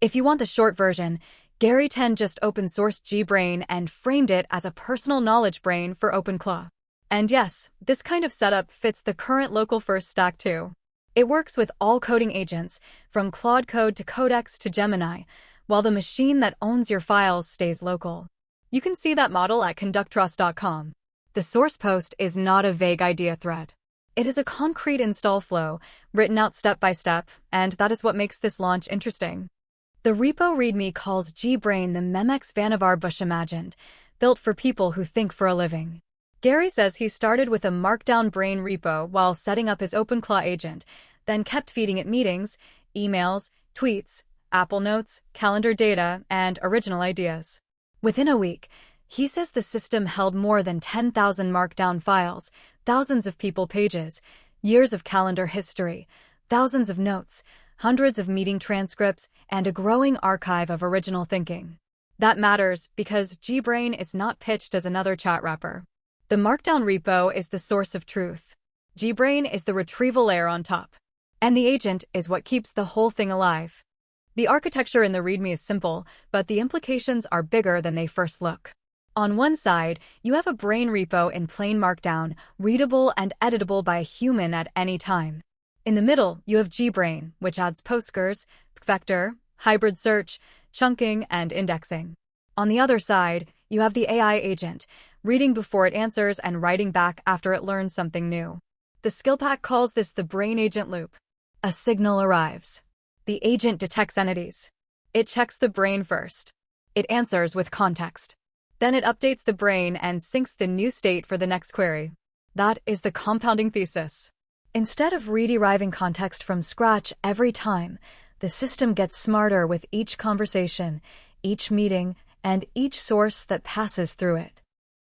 If you want the short version, Garry Tan just open-sourced GBrain and framed it as a personal knowledge brain for OpenClaw. And yes, this kind of setup fits the current local-first stack too. It works with all coding agents, from Claude Code to Codex to Gemini, while the machine that owns your files stays local. You can see that model at conducttrust.com. The source post is not a vague idea thread. It is a concrete install flow, written out step by step, and that is what makes this launch interesting. The repo README calls GBrain the Memex Vannevar Bush imagined, built for people who think for a living. Garry says he started with a Markdown brain repo while setting up his OpenClaw agent, then kept feeding it meetings, emails, tweets, Apple Notes, calendar data, and original ideas. Within a week, he says the system held more than 10,000 Markdown files, thousands of people pages, years of calendar history, thousands of notes, hundreds of meeting transcripts, and a growing archive of original thinking. That matters because GBrain is not pitched as another chat wrapper. The Markdown repo is the source of truth. GBrain is the retrieval layer on top. And the agent is what keeps the whole thing alive. The architecture in the README is simple, but the implications are bigger than they first look. On one side, you have a brain repo in plain Markdown, readable and editable by a human at any time. In the middle, you have GBrain, which adds postgres, vector, hybrid search, chunking, and indexing. On the other side, you have the AI agent, reading before it answers and writing back after it learns something new. The skillpack calls this the brain agent loop. A signal arrives. The agent detects entities. It checks the brain first. It answers with context. Then it updates the brain and syncs the new state for the next query. That is the compounding thesis. Instead of re-deriving context from scratch every time, the system gets smarter with each conversation, each meeting, and each source that passes through it.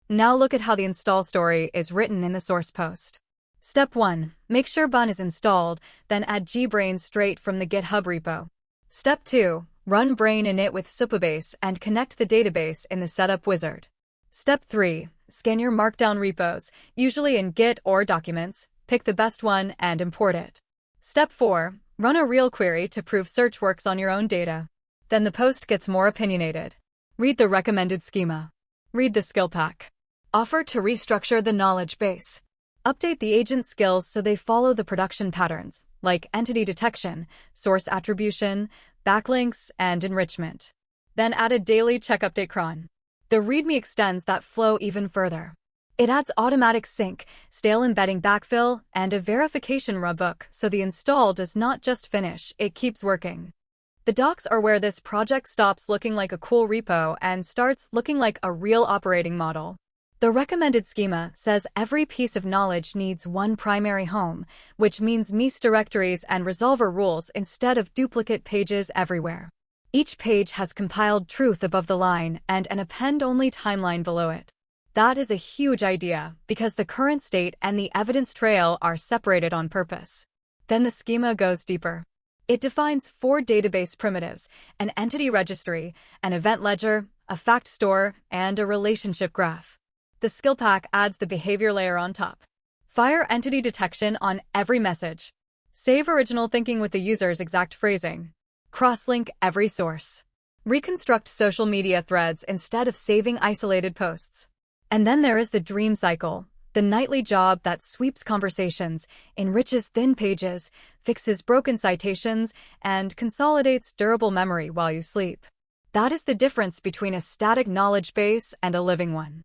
Now look at how the install story is written in the source post. Step 1. Make sure Bun is installed, then add GBrain straight from the GitHub repo. Step 2. Run brain init with Supabase and connect the database in the setup wizard. Step 3. Scan your Markdown repos, usually in Git or Documents, pick the best one and import it. Step 4. Run a real query to prove search works on your own data. Then the post gets more opinionated. Read the recommended schema. Read the skill pack. Offer to restructure the knowledge base. Update the agent skills so they follow the production patterns, like entity detection, source attribution, backlinks, and enrichment. Then add a daily check update cron. The README extends that flow even further. It adds automatic sync, stale embedding backfill, and a verification runbook so the install does not just finish, it keeps working. The docs are where this project stops looking like a cool repo and starts looking like a real operating model. The recommended schema says every piece of knowledge needs one primary home, which means misdirectories and resolver rules instead of duplicate pages everywhere. Each page has compiled truth above the line and an append-only timeline below it. That is a huge idea because the current state and the evidence trail are separated on purpose. Then the schema goes deeper. It defines 4 database primitives, an entity registry, an event ledger, a fact store, and a relationship graph. The skill pack adds the behavior layer on top. Fire entity detection on every message. Save original thinking with the user's exact phrasing. Cross-link every source. Reconstruct social media threads instead of saving isolated posts. And then there is the dream cycle, the nightly job that sweeps conversations, enriches thin pages, fixes broken citations, and consolidates durable memory while you sleep. That is the difference between a static knowledge base and a living one.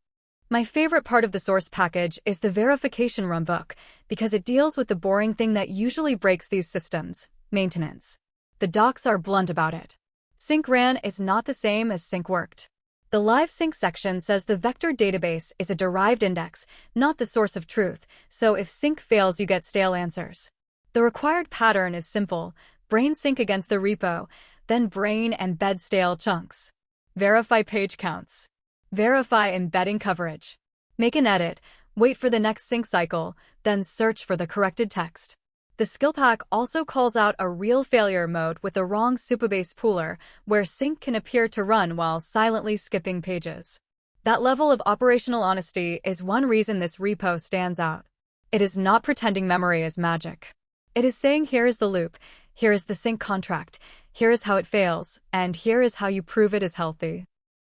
My favorite part of the source package is the verification runbook because it deals with the boring thing that usually breaks these systems, maintenance. The docs are blunt about it. Sync ran is not the same as sync worked. The live sync section says the vector database is a derived index, not the source of truth, so if sync fails you get stale answers. The required pattern is simple: brain sync against the repo, then brain embed stale chunks. Verify page counts. Verify embedding coverage. Make an edit, wait for the next sync cycle, then search for the corrected text. The skill pack also calls out a real failure mode with the wrong Supabase pooler, where sync can appear to run while silently skipping pages. That level of operational honesty is one reason this repo stands out. It is not pretending memory is magic. It is saying here is the loop, here is the sync contract, Here is how it fails, and here is how you prove it is healthy.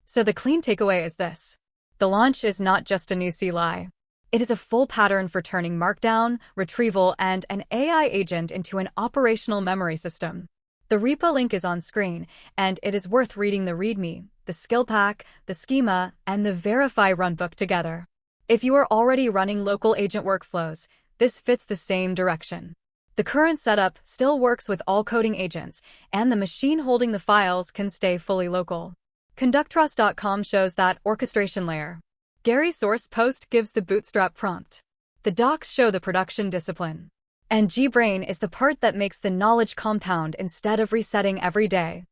So the clean takeaway is this. The launch is not just a new CLI. It is a full pattern for turning Markdown, retrieval, and an AI agent into an operational memory system. The repo link is on screen, and it is worth reading the README, the skillpack, the Schema, and the Verify runbook together. If you are already running local agent workflows, this fits the same direction. The current setup still works with all coding agents, and the machine holding the files can stay fully local. Conductrust.com shows that orchestration layer. Garry's source post gives the bootstrap prompt. The docs show the production discipline. And GBrain is the part that makes the knowledge compound instead of resetting every day.